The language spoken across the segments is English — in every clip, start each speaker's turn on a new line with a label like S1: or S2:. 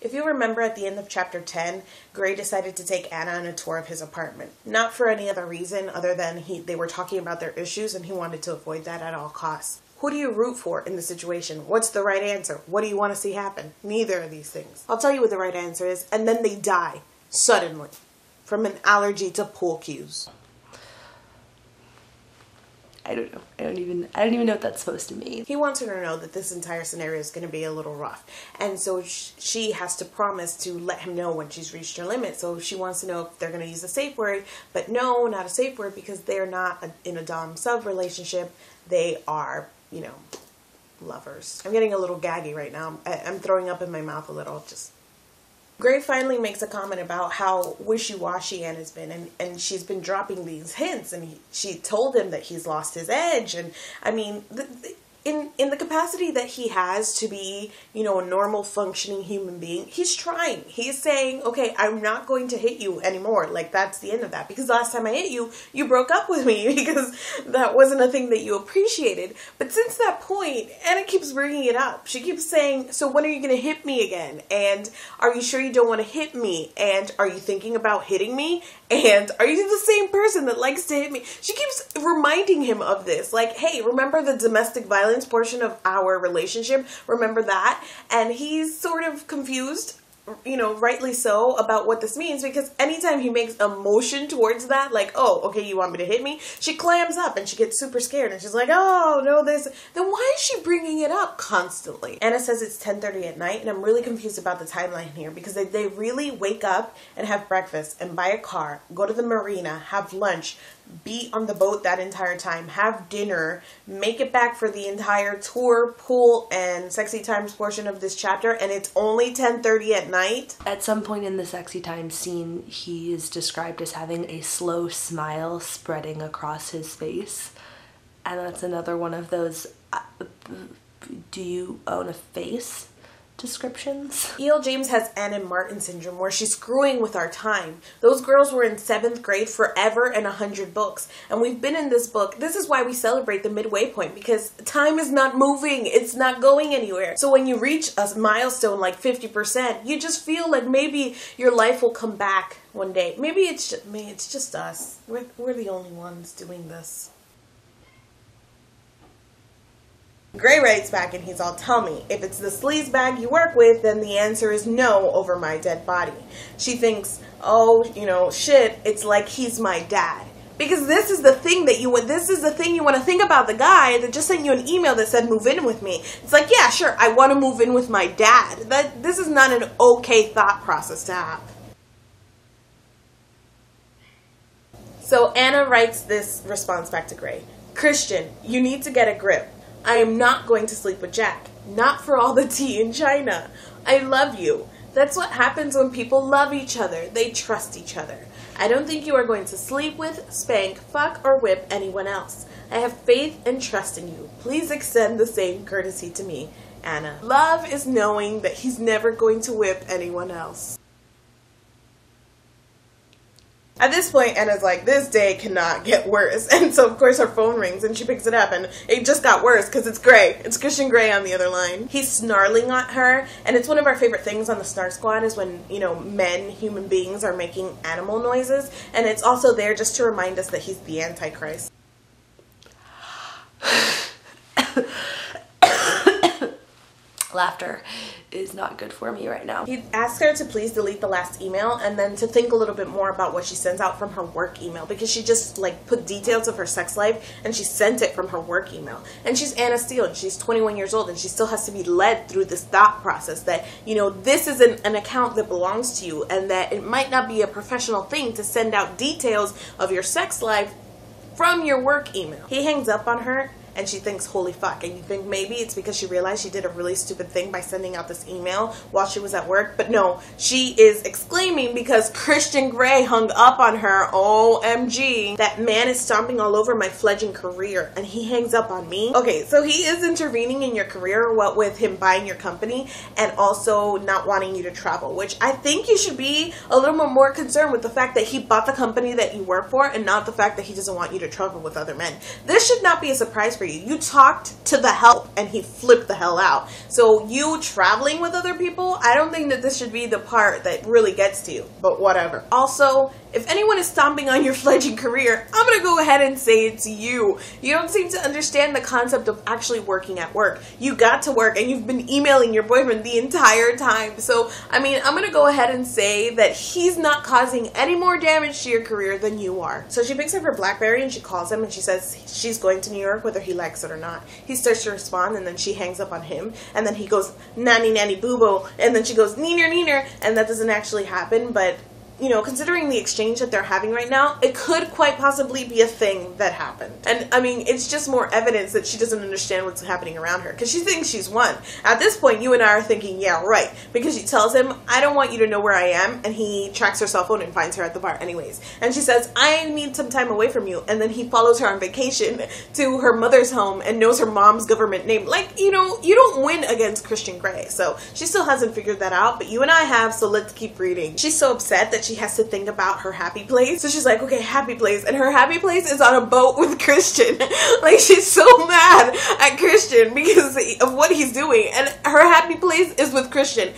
S1: If you remember at the end of chapter 10, Gray decided to take Anna on a tour of his apartment. Not for any other reason other than they were talking about their issues and he wanted to avoid that at all costs. Who do you root for in the situation? What's the right answer? What do you want to see happen? Neither of these things. I'll tell you what the right answer is, and then they die, suddenly, from an allergy to pool cues.
S2: I don't know. I don't even know what that's supposed to mean.
S1: He wants her to know that this entire scenario is going to be a little rough. And so she has to promise to let him know when she's reached her limit. So she wants to know if they're going to use a safe word. But no, not a safe word, because they're not in a dom-sub relationship. They are, you know, lovers. I'm getting a little gaggy right now. I'm throwing up in my mouth a little. Gray finally makes a comment about how wishy-washy Anna's been, and she's been dropping these hints, and she told him that he's lost his edge, and I mean, in the capacity that he has to be, you know, a normal functioning human being, he's trying. He's saying, okay, I'm not going to hit you anymore. Like, that's the end of that. Because last time I hit you, you broke up with me because that wasn't a thing that you appreciated. But since that point, Anna keeps bringing it up. She keeps saying, so when are you going to hit me again? And are you sure you don't want to hit me? And are you thinking about hitting me? And are you the same person that likes to hit me? She keeps reminding him of this. Like, hey, remember the domestic violence portion of our relationship? Remember that? And he's sort of confused, you know, rightly so, about what this means, because anytime he makes a motion towards that, like, oh, okay, you want me to hit me? She clams up and she gets super scared and she's like, oh, no, this. Then why is she bringing it up constantly? Anna says it's 10:30 at night, and I'm really confused about the timeline here, because they really wake up and have breakfast and buy a car, go to the marina, have lunch, be on the boat that entire time, have dinner, make it back for the entire tour, pool, and sexy times portion of this chapter, and it's only 10:30 at night.
S2: At some point in the sexy time scene, he is described as having a slow smile spreading across his face, and that's another one of those do you own a face descriptions.
S1: E.L. James has Ann and Martin syndrome, where she's screwing with our time. Those girls were in 7th grade forever and 100 books. And we've been in this book. This is why we celebrate the midway point, because time is not moving. It's not going anywhere. So when you reach a milestone like 50%, you just feel like maybe your life will come back one day. Maybe it's just us. We're the only ones doing this. Gray writes back and he's all, tell me, if it's the sleaze bag you work with, then the answer is no over my dead body. She thinks, oh, you know, shit, it's like he's my dad. Because this is the thing you want to think about the guy that just sent you an email that said move in with me. It's like, yeah, sure, I want to move in with my dad. This is not an okay thought process to have. So Anna writes this response back to Gray. Christian, you need to get a grip. I am not going to sleep with Jack. Not for all the tea in China. I love you. That's what happens when people love each other. They trust each other. I don't think you are going to sleep with, spank, fuck, or whip anyone else. I have faith and trust in you. Please extend the same courtesy to me, Anna. Love is knowing that he's never going to whip anyone else. At this point, Anna's like, this day cannot get worse. And so, of course, her phone rings and she picks it up and it just got worse because it's Gray. It's Christian Gray on the other line. He's snarling at her. And it's one of our favorite things on the Snark Squad is when, you know, human beings are making animal noises. And it's also there just to remind us that he's the Antichrist.
S2: Laughter is not good for me right now.
S1: He asked her to please delete the last email and then to think a little bit more about what she sends out from her work email, because she just like put details of her sex life and she sent it from her work email. And she's Anna Steele and she's 21 years old and she still has to be led through this thought process that, you know, this is an account that belongs to you and that it might not be a professional thing to send out details of your sex life from your work email. He hangs up on her and she thinks, holy fuck. And you think maybe it's because she realized she did a really stupid thing by sending out this email while she was at work. But no, she is exclaiming because Christian Gray hung up on her. OMG. That man is stomping all over my fledgling career and he hangs up on me. Okay, so he is intervening in your career, what with him buying your company and also not wanting you to travel, which I think you should be a little bit more concerned with the fact that he bought the company that you work for and not the fact that he doesn't want you to travel with other men. This should not be a surprise for you. You talked to the help and he flipped the hell out. So you traveling with other people, I don't think that this should be the part that really gets to you, but whatever. Also, if anyone is stomping on your fledgling career, I'm gonna go ahead and say it's you. You don't seem to understand the concept of actually working at work. You got to work and you've been emailing your boyfriend the entire time. So, I mean, I'm gonna go ahead and say that he's not causing any more damage to your career than you are. So she picks up her BlackBerry and she calls him and she says she's going to New York whether he likes it or not. He starts to respond and then she hangs up on him and then he goes, nanny nanny boo boo, and then she goes, neener neener, and that doesn't actually happen, but you know, considering the exchange that they're having right now, it could quite possibly be a thing that happened. And I mean, it's just more evidence that she doesn't understand what's happening around her because she thinks she's won. At this point, you and I are thinking, yeah, right. Because she tells him, I don't want you to know where I am. And he tracks her cell phone and finds her at the bar anyways. And she says, I need some time away from you. And then he follows her on vacation to her mother's home and knows her mom's government name. Like, you know, you don't win against Christian Grey. So she still hasn't figured that out, but you and I have, so let's keep reading. She's so upset that she has to think about her happy place. So she's like, okay, happy place. And her happy place is on a boat with Christian. Like, she's so mad at Christian because of what he's doing. And her happy place is with Christian.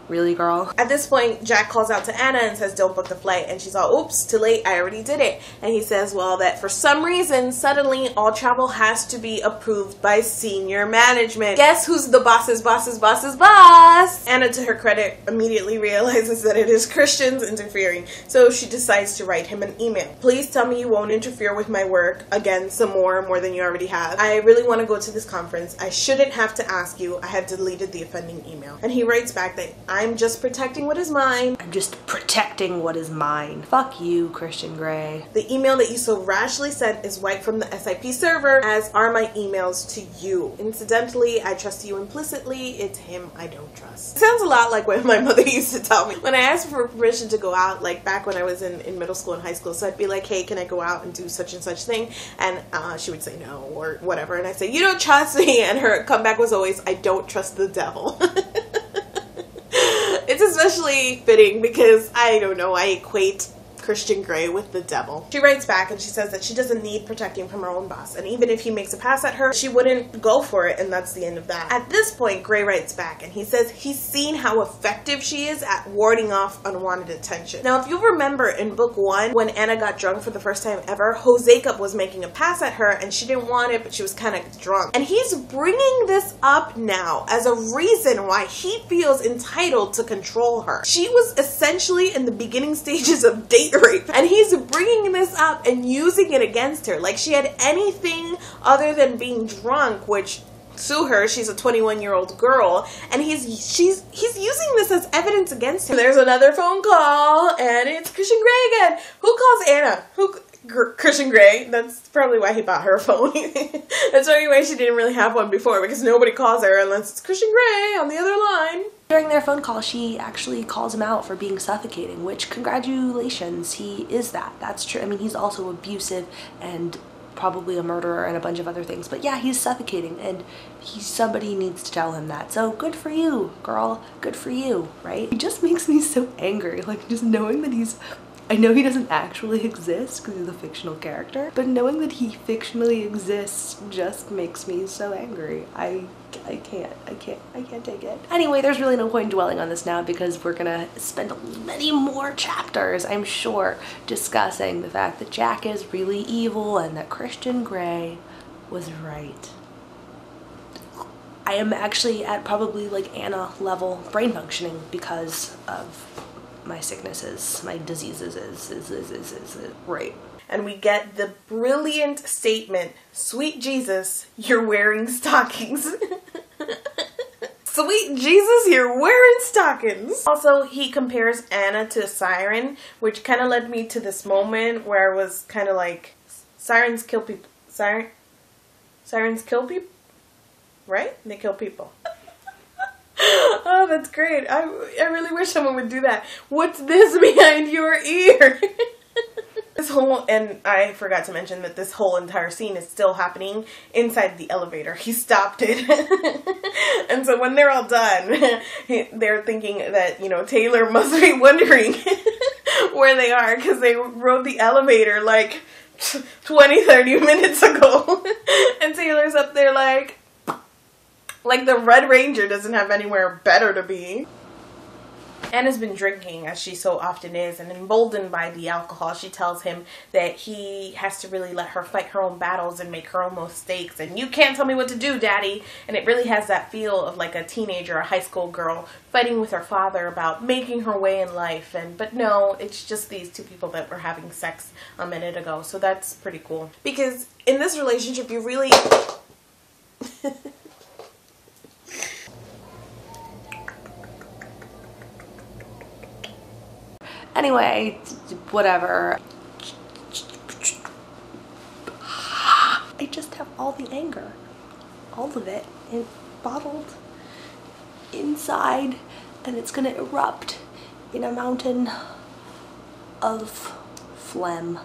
S2: Really, girl?
S1: At this point, Jack calls out to Anna and says, don't book the flight. And she's all, oops, too late. I already did it. And he says, well, that for some reason, suddenly all travel has to be approved by senior management. Guess who's the boss's boss's boss's boss? Anna, to her credit, immediately realizes that it is Christian's interfering. So she decides to write him an email. Please tell me you won't interfere with my work again some more than you already have. I really want to go to this conference. I shouldn't have to ask you. I have deleted the offending email. And he writes back that I'm just protecting what is mine.
S2: I'm just protecting what is mine. Fuck you, Christian Grey.
S1: The email that you so rashly sent is wiped from the SIP server, as are my emails to you. Incidentally, I trust you implicitly. It's him I don't trust. It sounds a lot like what my mother used to tell me when I asked for permission to go out, like back when I was in middle school and high school. So I'd be like, hey, can I go out and do such and such thing? And she would say no or whatever. And I'd say, you don't trust me. And her comeback was always, I don't trust the devil. It's especially fitting because, I don't know, I equate Christian Grey with the devil. She writes back and she says that she doesn't need protecting from her own boss, and even if he makes a pass at her, she wouldn't go for it, and that's the end of that. At this point, Grey writes back and he says he's seen how effective she is at warding off unwanted attention. Now, if you remember in book 1, when Anna got drunk for the first time ever, Jacob was making a pass at her and she didn't want it, but she was kind of drunk. And he's bringing this up now as a reason why he feels entitled to control her. She was essentially in the beginning stages of date rape, and he's bringing this up and using it against her like she had anything other than being drunk, which sue her, she's a 21-year-old girl, and he's using this as evidence against her. There's another phone call and it's Christian Grey again. Who calls Anna? Christian Grey. That's probably why he bought her a phone. That's probably why she didn't really have one before, because nobody calls her unless it's Christian Grey on the other line.
S2: During their phone call, she actually calls him out for being suffocating, which, congratulations, he is that. That's true. I mean, he's also abusive and probably a murderer and a bunch of other things, but yeah, he's suffocating, and somebody needs to tell him that. So good for you, girl. Good for you, right? It just makes me so angry, like, just knowing that I know he doesn't actually exist because he's a fictional character, but knowing that he fictionally exists just makes me so angry. I can't take it. Anyway, there's really no point in dwelling on this now because we're gonna spend many more chapters, I'm sure, discussing the fact that Jack is really evil and that Christian Grey was right. I am actually at probably like Anna level brain functioning because of my sicknesses, my diseases is right.
S1: And we get the brilliant statement, sweet Jesus, you're wearing stockings. Sweet Jesus, you're wearing stockings. Also, he compares Anna to a siren, which kind of led me to this moment where I was kind of like, sirens kill people. Sirens kill people? Right? They kill people. Oh, that's great. I really wish someone would do that. What's this behind your ear? And I forgot to mention that this whole entire scene is still happening inside the elevator. He stopped it. And so when they're all done, they're thinking that, you know, Taylor must be wondering where they are because they rode the elevator like 20-30 minutes ago. And Taylor's up there like the Red Ranger doesn't have anywhere better to be. Anna's been drinking, as she so often is, and emboldened by the alcohol, she tells him that he has to really let her fight her own battles and make her own mistakes. And you can't tell me what to do, Daddy. And it really has that feel of like a teenager, a high school girl, fighting with her father about making her way in life. But no, it's just these two people that were having sex a minute ago. So that's pretty cool. Because in this relationship, you really...
S2: Anyway, whatever. I just have all the anger. All of it. Bottled inside. And it's gonna erupt in a mountain of phlegm.